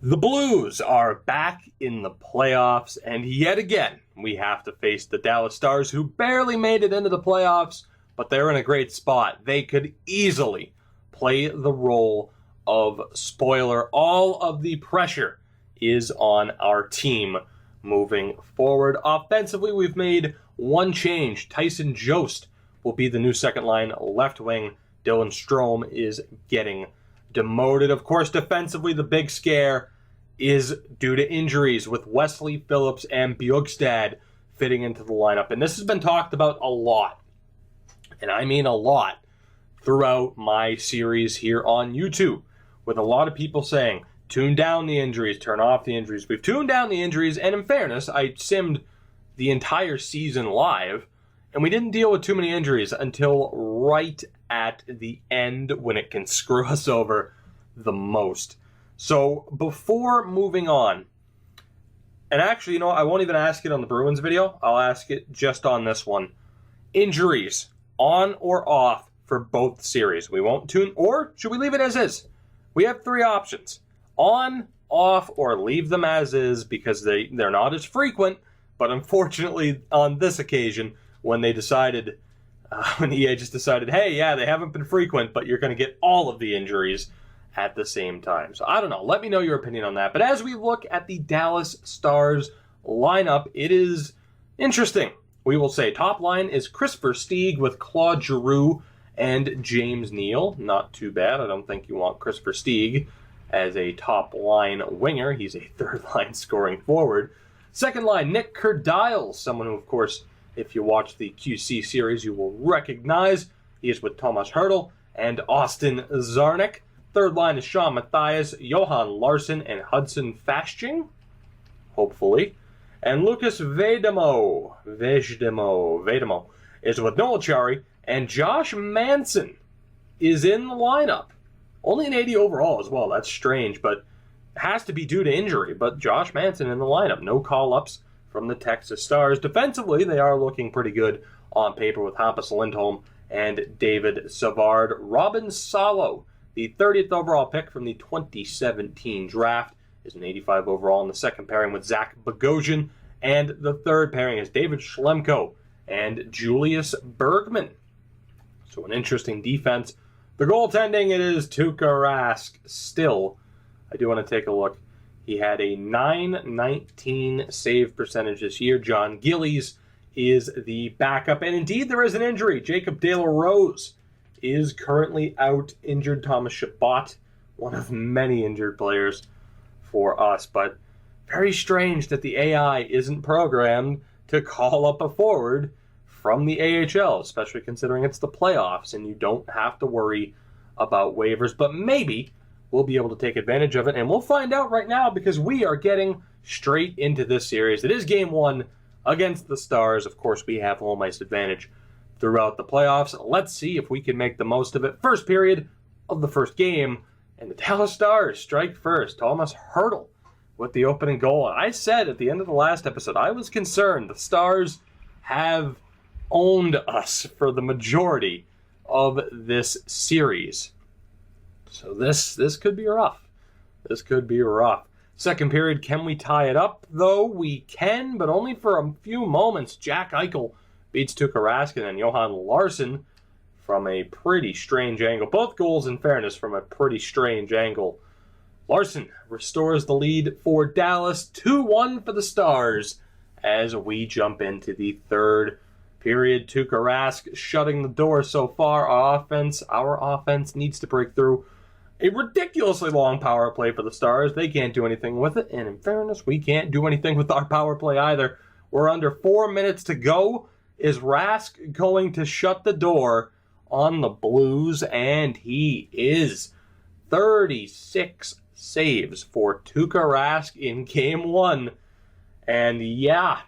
The Blues are back in the playoffs, and yet again, we have to face the Dallas Stars, who barely made it into the playoffs, but they're in a great spot. They could easily play the role of spoiler. All of the pressure is on our team moving forward. Offensively, we've made one change. Tyson Jost will be the new second-line left wing. Dylan Strome is getting demoted. Of course, defensively, the big scare is due to injuries, with Wesley Phillips and Bjugstad fitting into the lineup. And this has been talked about a lot, and I mean a lot, throughout my series here on YouTube, with a lot of people saying, tune down the injuries, turn off the injuries. We've tuned down the injuries, and in fairness, I simmed the entire season live, and we didn't deal with too many injuries until right at the end, when it can screw us over the most. So before moving on, and actually, I won't even ask it on the Bruins video. I'll ask it just on this one. Injuries, on or off for both series. We won't tune, or should we leave it as is? We have three options: on, off, or leave them as is, because they're not as frequent. But unfortunately, on this occasion, when they decided, when EA just decided, hey, yeah, they haven't been frequent, but you're going to get all of the injuries at the same time. So I don't know. Let me know your opinion on that. But as we look at the Dallas Stars lineup, it is interesting. We will say top line is Chris Versteeg with Claude Giroux and James Neal. Not too bad. I don't think you want Chris Versteeg as a top line winger. He's a third line scoring forward. Second line, Nick Kurdiles, someone who, of course, if you watch the QC series, you will recognize. He is with Thomas Hertl and Austin Czarnik. Third line is Sean Matthias, Johan Larsson, and Hudson Fasching, hopefully. And Lucas Vedemo is with Noel Chari, and Josh Manson is in the lineup. Only an 80 overall as well. That's strange, but has to be due to injury. But Josh Manson in the lineup. No call-ups from the Texas Stars. Defensively, they are looking pretty good on paper with Hampus Lindholm and David Savard. Robin Salo, the 30th overall pick from the 2017 draft, is an 85 overall in the second pairing with Zach Bogosian. And the third pairing is David Schlemko and Julius Bergman. So an interesting defense. The goaltending, it is Tuukka Rask still. I do want to take a look. He had a .919 save percentage this year. John Gillies is the backup. And indeed, there is an injury. Jacob De La Rose is currently out injured. Thomas Chabot, one of many injured players for us. But very strange that the AI isn't programmed to call up a forward from the AHL, especially considering it's the playoffs and you don't have to worry about waivers. But maybe we'll be able to take advantage of it, and we'll find out right now, because we are getting straight into this series. It is Game 1 against the Stars. Of course, we have home ice advantage throughout the playoffs. Let's see if we can make the most of it. First period of the first game, and the Dallas Stars strike first. Thomas Hertl with the opening goal. I said at the end of the last episode, I was concerned. The Stars have owned us for the majority of this series. So this could be rough. This could be rough. Second period, can we tie it up? Though we can, but only for a few moments. Jack Eichel beats Tuukka Rask, and then Johan Larsson from a pretty strange angle. Both goals, in fairness, from a pretty strange angle. Larsson restores the lead for Dallas. 2-1 for the Stars as we jump into the third period. Tuukka Rask shutting the door so far. Our offense needs to break through. A ridiculously long power play for the Stars. They can't do anything with it. And in fairness, we can't do anything with our power play either. We're under 4 minutes to go. Is Rask going to shut the door on the Blues? And he is. 36 saves for Tuukka Rask in Game 1. And yeah,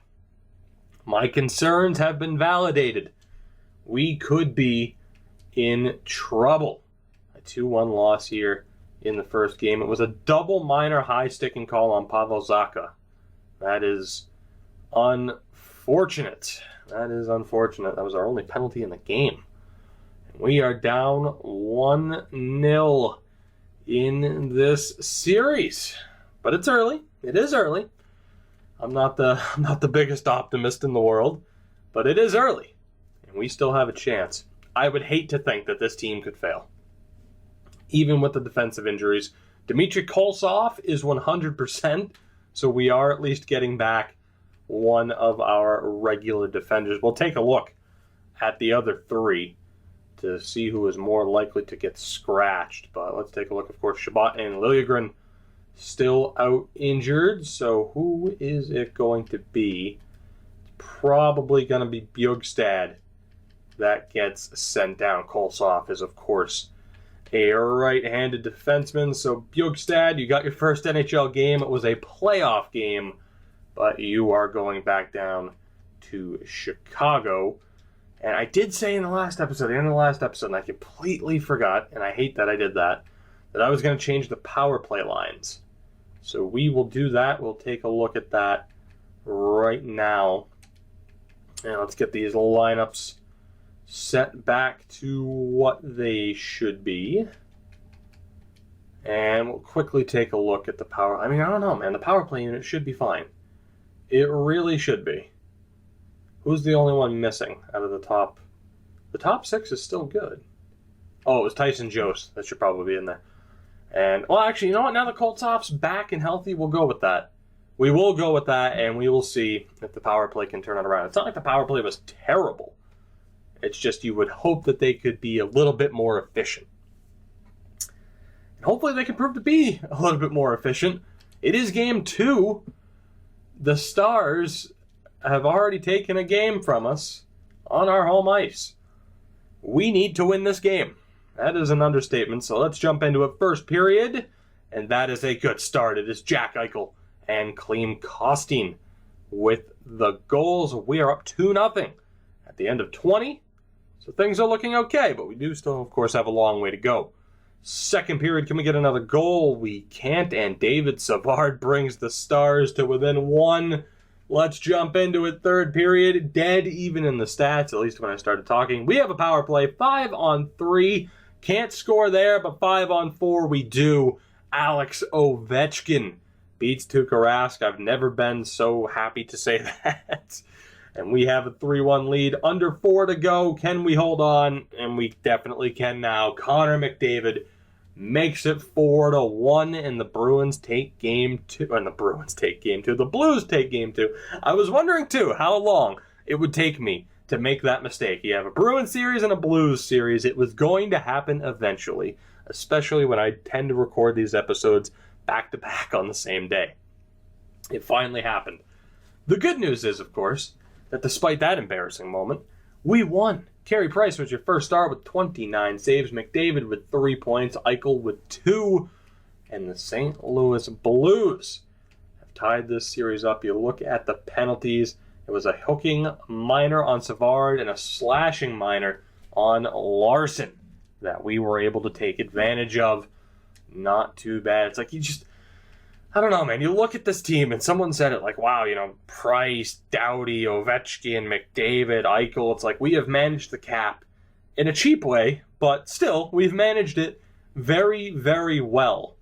my concerns have been validated. We could be in trouble. 2-1 loss here in the first game. It was a double minor high sticking call on Pavel Zacha. That is unfortunate. That is unfortunate. That was our only penalty in the game. We are down 1-0 in this series. But it's early. It is early. I'm not the biggest optimist in the world, but it is early, and we still have a chance. I would hate to think that this team could fail, even with the defensive injuries. Dmitry Koltsov is 100%, so we are at least getting back one of our regular defenders. We'll take a look at the other three to see who is more likely to get scratched. But let's take a look. Of course, Shabbat and Liljegren still out injured. So who is it going to be? It's probably going to be Bjugstad that gets sent down. Koltsov is, of course, a right-handed defenseman. So Bjugstad, you got your first NHL game. It was a playoff game, but you are going back down to Chicago. And I did say in the last episode, the end of the last episode, and I completely forgot, and I hate that I did that I was going to change the power play lines. So we will do that. We'll take a look at that right now. And let's get these lineups set back to what they should be. And we'll quickly take a look at the power. I mean, I don't know, man. The power play unit should be fine. It really should be. Who's the only one missing out of the top? The top six is still good. Oh, it was Tyson Jost. That should probably be in there. And, well, actually, you know what? Now that Koltsov's back and healthy, we'll go with that. We will go with that, and we will see if the power play can turn it around. It's not like the power play was terrible. It's just you would hope that they could be a little bit more efficient. And hopefully they can prove to be a little bit more efficient. It is game 2. The Stars have already taken a game from us on our home ice. We need to win this game. That is an understatement, so let's jump into it. First period, and that is a good start. It is Jack Eichel and Klim Kostin with the goals. We are up 2-0 at the end of 20, so things are looking okay, but we do still, of course, have a long way to go. Second period, can we get another goal? We can't, and David Savard brings the Stars to within 1. Let's jump into it. Third period, dead even in the stats, at least when I started talking. We have a power play, 5-on-3. Can't score there, but 5-on-4 we do. Alex Ovechkin beats Tuukka Rask. I've never been so happy to say that. And we have a 3-1 lead. Under 4 to go. Can we hold on? And we definitely can now. Connor McDavid makes it 4-1, and the Bruins take game 2. And the Bruins take game 2. The Blues take game 2. I was wondering, too, how long it would take me to make that mistake. You have a Bruins series and a Blues series. It was going to happen eventually, especially when I tend to record these episodes back-to-back on the same day. It finally happened. The good news is, of course, that despite that embarrassing moment, we won. Carey Price was your first star with 29 saves. McDavid with 3 points. Eichel with 2. And the St. Louis Blues have tied this series up. You look at the penalties. It was a hooking minor on Savard and a slashing minor on Larson that we were able to take advantage of. Not too bad. It's like I don't know, man. You look at this team, and someone said it like, wow, Price, Doughty, Ovechkin, McDavid, Eichel. It's like we have managed the cap in a cheap way, but still, we've managed it very, very well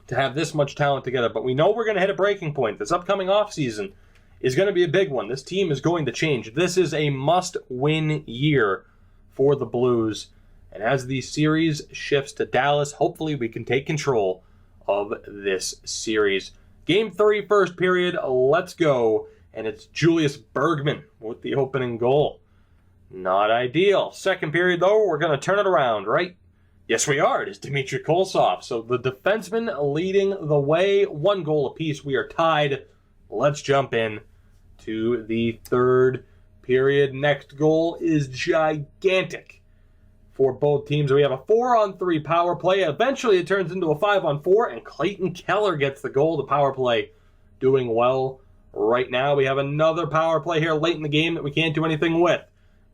to have this much talent together. But we know we're going to hit a breaking point. This upcoming offseason is going to be a big one. This team is going to change. This is a must-win year for the Blues. And as the series shifts to Dallas, hopefully we can take control of this series. Game 3, first period, let's go. And it's Julius Bergman with the opening goal. Not ideal. Second period, though, we're going to turn it around, right? Yes, we are. It is Dmitry Koltsov. So the defenseman leading the way, 1 goal apiece. We are tied. Let's jump in to the third period. Next goal is gigantic for both teams. We have a 4-on-3 power play. Eventually it turns into a 5-on-4, and Clayton Keller gets the goal. The power play doing well right now. We have another power play here late in the game that we can't do anything with.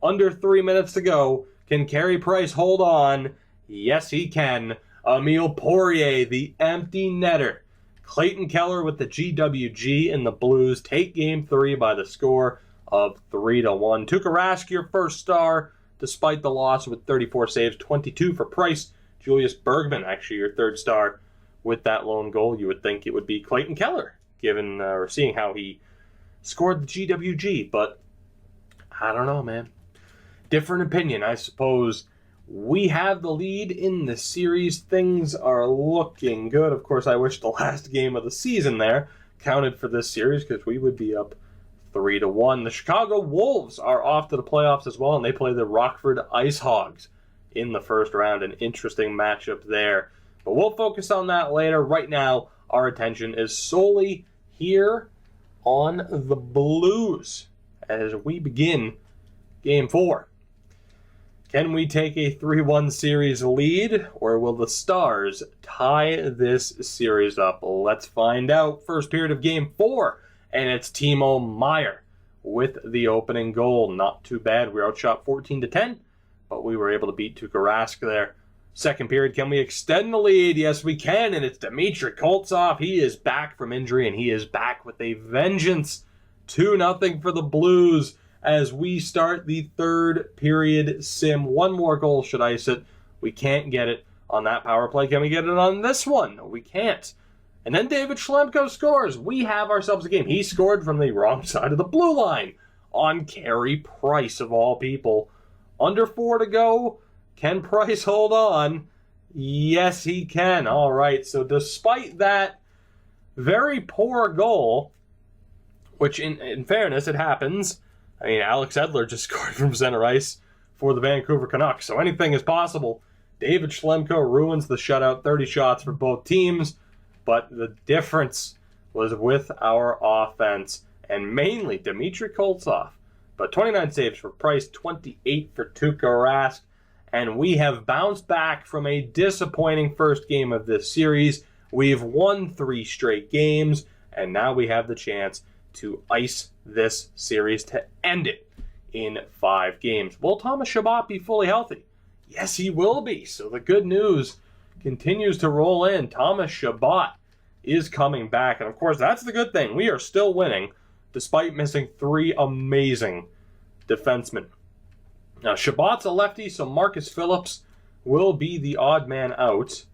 Under 3 minutes to go. Can Carey Price hold on? Yes, he can. Emile Poirier, the empty netter. Clayton Keller with the GWG, and the Blues take game 3 by the score of 3-1. Tuukka Rask, your first star, despite the loss, with 34 saves, 22 for Price. Julius Bergman, actually your third star, with that lone goal. You would think it would be Clayton Keller, given or seeing how he scored the GWG, but I don't know, man. Different opinion, I suppose. We have the lead in the series. Things are looking good. Of course, I wish the last game of the season there counted for this series because we would be up 3-1. The Chicago Wolves are off to the playoffs as well, and they play the Rockford Ice Hogs in the first round. An interesting matchup there. But we'll focus on that later. Right now, our attention is solely here on the Blues as we begin Game 4. Can we take a 3-1 series lead, or will the Stars tie this series up? Let's find out. First period of Game 4, and it's Timo Meier with the opening goal. Not too bad. We were outshot 14-10, but we were able to beat Tuukka Rask there. Second period, can we extend the lead? Yes, we can, and it's Dmitry Koltsov. He is back from injury, and he is back with a vengeance. 2-0 for the Blues as we start the third period sim. One more goal should ice it. We can't get it on that power play. Can we get it on this one? No, we can't. And then David Schlemko scores. We have ourselves a game. He scored from the wrong side of the blue line on Carey Price, of all people. Under 4 to go. Can Price hold on? Yes, he can. All right, so despite that very poor goal, which in fairness, it happens. I mean, Alex Edler just scored from center ice for the Vancouver Canucks, so anything is possible. David Schlemko ruins the shutout, 30 shots for both teams, but the difference was with our offense, and mainly Dmitry Koltsov. But 29 saves for Price, 28 for Tuukka Rask, and we have bounced back from a disappointing first game of this series. We've won 3 straight games, and now we have the chance to ice this series to end it in 5 games. Will Thomas Chabot be fully healthy? Yes, he will be. So the good news continues to roll in. Thomas Chabot is coming back. And of course, that's the good thing. We are still winning despite missing 3 amazing defensemen. Now, Chabot's a lefty, so Marcus Phillips will be the odd man out,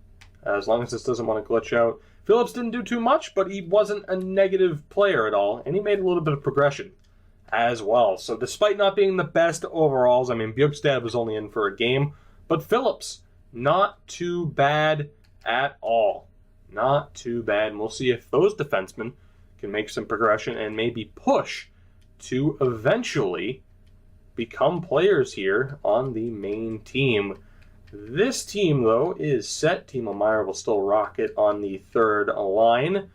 as long as this doesn't want to glitch out. Phillips didn't do too much, but he wasn't a negative player at all, and he made a little bit of progression as well. So despite not being the best overalls, I mean, Bjugstad was only in for a game, but Phillips, not too bad at all. Not too bad, and we'll see if those defensemen can make some progression and maybe push to eventually become players here on the main team. This team, though, is set. Timo Meier will still rock it on the third line.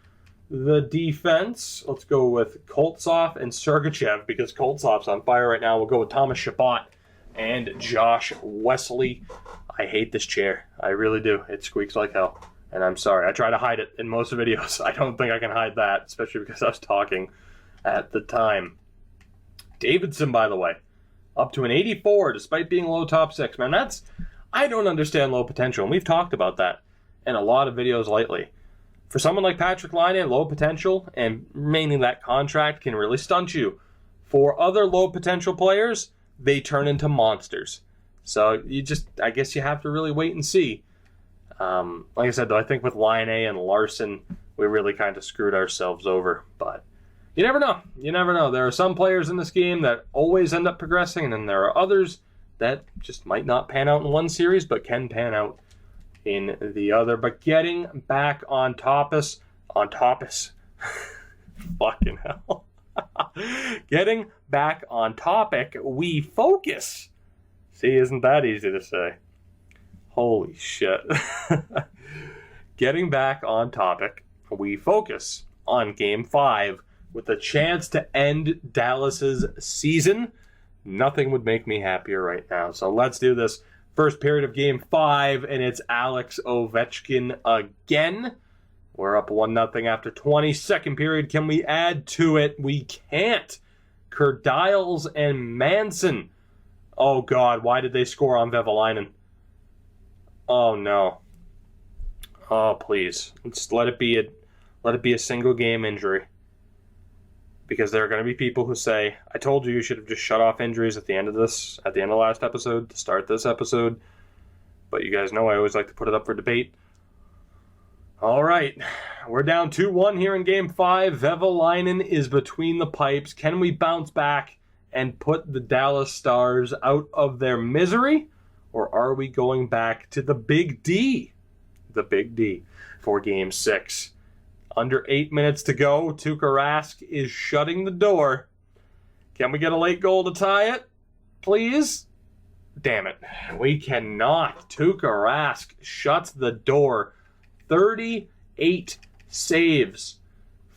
The defense, let's go with Koltsov and Sergachev, because Koltsov's on fire right now. We'll go with Thomas Chabot and Josh Wesley. I hate this chair. I really do. It squeaks like hell. And I'm sorry. I try to hide it in most videos. I don't think I can hide that, especially because I was talking at the time. Davidson, by the way, up to an 84 despite being low top 6. Man, I don't understand low potential, and we've talked about that in a lot of videos lately. For someone like Patrick Laine, low potential, and mainly that contract can really stunt you. For other low potential players, they turn into monsters. So I guess you have to really wait and see. Like I said, though, I think with Laine and Larson, we really kind of screwed ourselves over. But you never know. You never know. There are some players in this game that always end up progressing, and then there are others that just might not pan out in one series, but can pan out in the other. But getting back on Fucking hell. Getting back on topic, we focus. See, isn't that easy to say? Holy shit. Getting back on topic, we focus on Game 5 with a chance to end Dallas's season. Nothing would make me happier right now. So let's do this. First period of Game 5, and it's Alex Ovechkin again. We're up 1-0 after 20. Second period, can we add to it? We can't. Kurdiles and Manson. Oh, God, why did they score on Vevalainen? Oh, no. Oh, please. Let's let it be a single game injury. Because there are going to be people who say, I told you should have just shut off injuries at the end of last episode, to start this episode. But you guys know I always like to put it up for debate. All right, we're down 2-1 here in Game 5. Vehviläinen is between the pipes. Can we bounce back and put the Dallas Stars out of their misery? Or are we going back to the Big D? The Big D for Game 6. Under 8 minutes to go. Tuukka Rask is shutting the door. Can we get a late goal to tie it? Please? Damn it. We cannot. Tuukka Rask shuts the door. 38 saves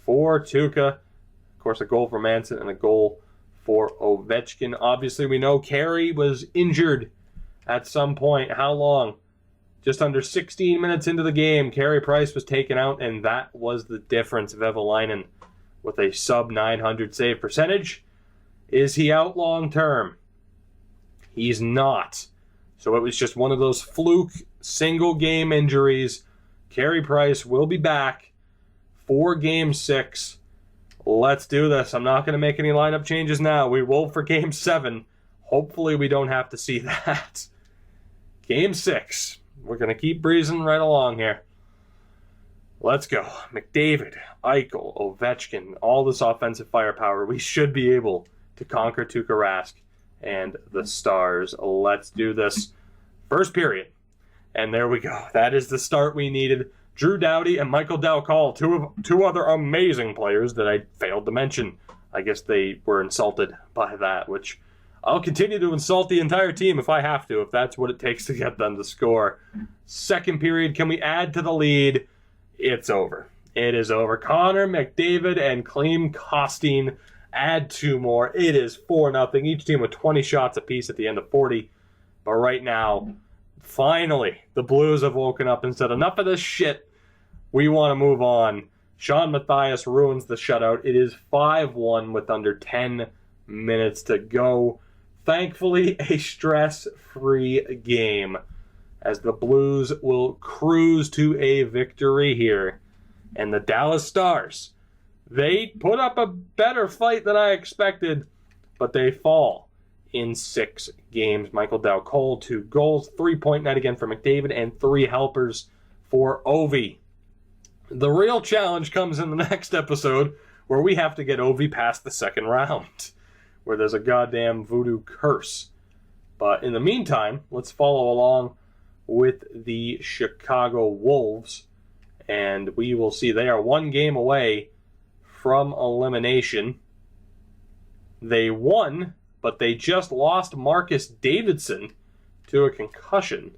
for Tuukka. Of course, a goal for Manson and a goal for Ovechkin. Obviously, we know Carey was injured at some point. How long? Just under 16 minutes into the game, Carey Price was taken out, and that was the difference. Vehviläinen with a sub-900 save percentage. Is he out long term? He's not. So it was just one of those fluke single-game injuries. Carey Price will be back for Game 6. Let's do this. I'm not going to make any lineup changes now. We will for Game 7. Hopefully we don't have to see that. Game 6. We're going to keep breezing right along here. Let's go. McDavid, Eichel, Ovechkin, all this offensive firepower. We should be able to conquer Tuukka Rask and the Stars. Let's do this. First period. And there we go. That is the start we needed. Drew Doughty and Michael Dal Colle, two other amazing players that I failed to mention. I guess they were insulted by that, which I'll continue to insult the entire team if I have to, if that's what it takes to get them to score. Second period, can we add to the lead? It's over. It is over. Connor McDavid and Klim Kostin add 2 more. It is 4-0. Each team with 20 shots apiece at the end of 40. But right now, finally, the Blues have woken up and said, enough of this shit. We want to move on. Sean Mathias ruins the shutout. It is 5-1 with under 10 minutes to go. Thankfully, a stress-free game as the Blues will cruise to a victory here. And the Dallas Stars, they put up a better fight than I expected, but they fall in 6 games. Michael Dal Colle, 2 goals, 3-point net again for McDavid, and 3 helpers for Ovi. The real challenge comes in the next episode, where we have to get Ovi past the second round, where there's a goddamn voodoo curse. But in the meantime, let's follow along with the Chicago Wolves, and we will see they are 1 game away from elimination. They won, but they just lost Marcus Davidson to a concussion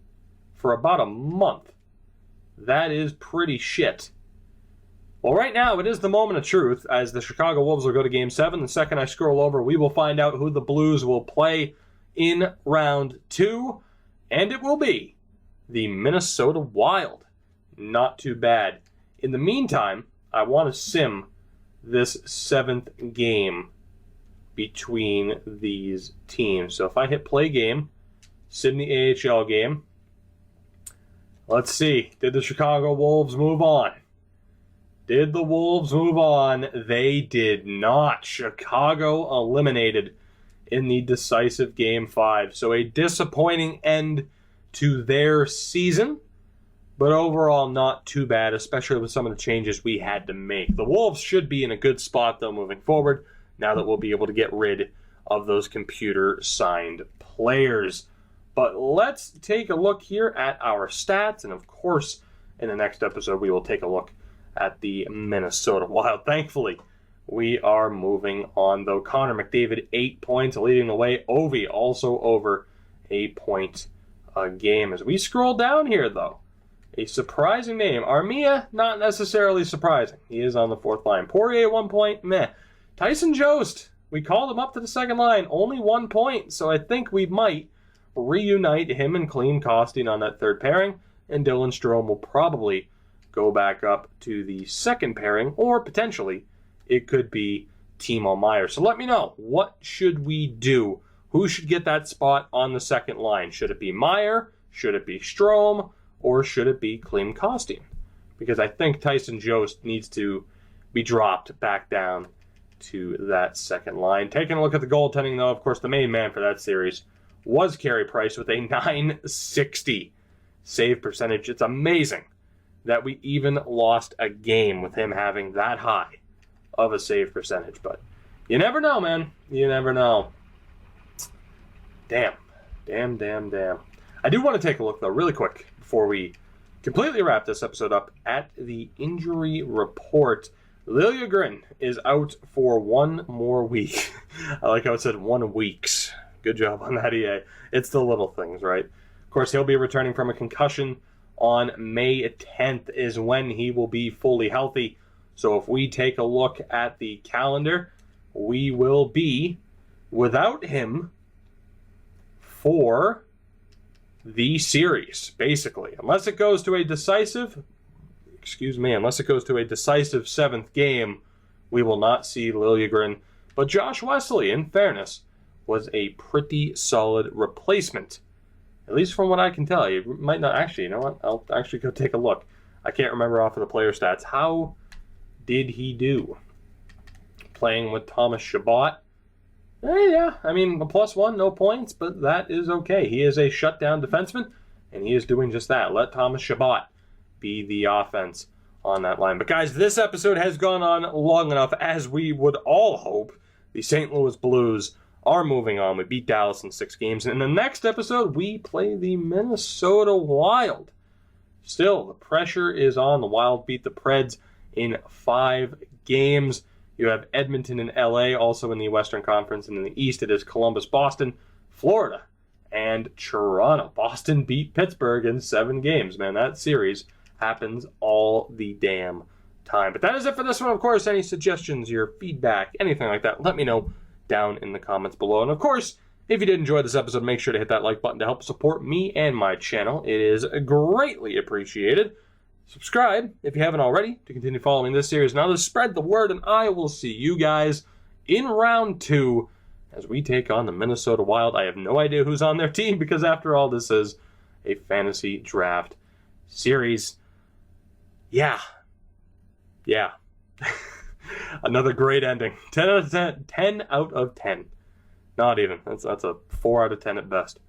for about a month. That is pretty shit. Well, right now, it is the moment of truth, as the Chicago Wolves will go to Game 7. The second I scroll over, we will find out who the Blues will play in Round 2, and it will be the Minnesota Wild. Not too bad. In the meantime, I want to sim this 7th game between these teams. So if I hit play game, sim the AHL game. Let's see. Did the Chicago Wolves move on? Did the Wolves move on? They did not. Chicago eliminated in the decisive Game 5. So a disappointing end to their season, but overall not too bad, especially with some of the changes we had to make. The Wolves should be in a good spot, though, moving forward, now that we'll be able to get rid of those computer-signed players. But let's take a look here at our stats, and of course, in the next episode, we will take a look at the Minnesota Wild. Thankfully, we are moving on, though. Connor McDavid, 8 points, leading the way. Ovi also over a point a game. As we scroll down here, though, a surprising name. Armia, not necessarily surprising. He is on the 4th line. Poirier, 1 point, meh. Tyson Jost, we called him up to the 2nd line, only 1 point, so I think we might reunite him and Klim Kostin on that 3rd pairing, and Dylan Strome will probably go back up to the 2nd pairing, or potentially it could be Timo Meier. So let me know, what should we do? Who should get that spot on the 2nd line? Should it be Meier? Should it be Strome? Or should it be Klim Kostin? Because I think Tyson Jost needs to be dropped back down to that 2nd line. Taking a look at the goaltending, though, of course, the main man for that series was Carey Price with a .960 save percentage. It's amazing that we even lost a game with him having that high of a save percentage. But you never know, man. You never know. Damn. I do want to take a look, though, really quick, before we completely wrap this episode up, at the injury report. Liljegren is out for 1 more week. I like how it said 1 weeks. Good job on that, EA. It's the little things, right? Of course, he'll be returning from a concussion on May 10th is when he will be fully healthy. So if we take a look at the calendar, we will be without him for the series, basically. Unless it goes to a decisive 7th game, we will not see Liljegren. But Josh Wesley, in fairness, was a pretty solid replacement. At least from what I can tell. You might not actually, you know what? I'll actually go take a look. I can't remember off of the player stats. How did he do? Playing with Thomas Chabot. Yeah, I mean, a +1, no points, but that is okay. He is a shutdown defenseman, and he is doing just that. Let Thomas Chabot be the offense on that line. But guys, this episode has gone on long enough, as we would all hope. The St. Louis Blues are moving on. We beat Dallas in 6 games. And in the next episode, we play the Minnesota Wild. Still, the pressure is on. The Wild beat the Preds in 5 games. You have Edmonton and LA also in the Western Conference. And in the East, it is Columbus, Boston, Florida, and Toronto. Boston beat Pittsburgh in 7 games. Man, that series happens all the damn time. But that is it for this one. Of course, any suggestions, your feedback, anything like that, let me know down in the comments below. And of course, if you did enjoy this episode, make sure to hit that like button to help support me and my channel. It is greatly appreciated. Subscribe if you haven't already to continue following this series and others. Spread the word, and I will see you guys in round 2 as we take on the Minnesota Wild. I have no idea who's on their team because, after all, this is a fantasy draft series. Yeah. Another great ending. 10 out of 10. 10 out of 10. Not even. That's a 4 out of 10 at best.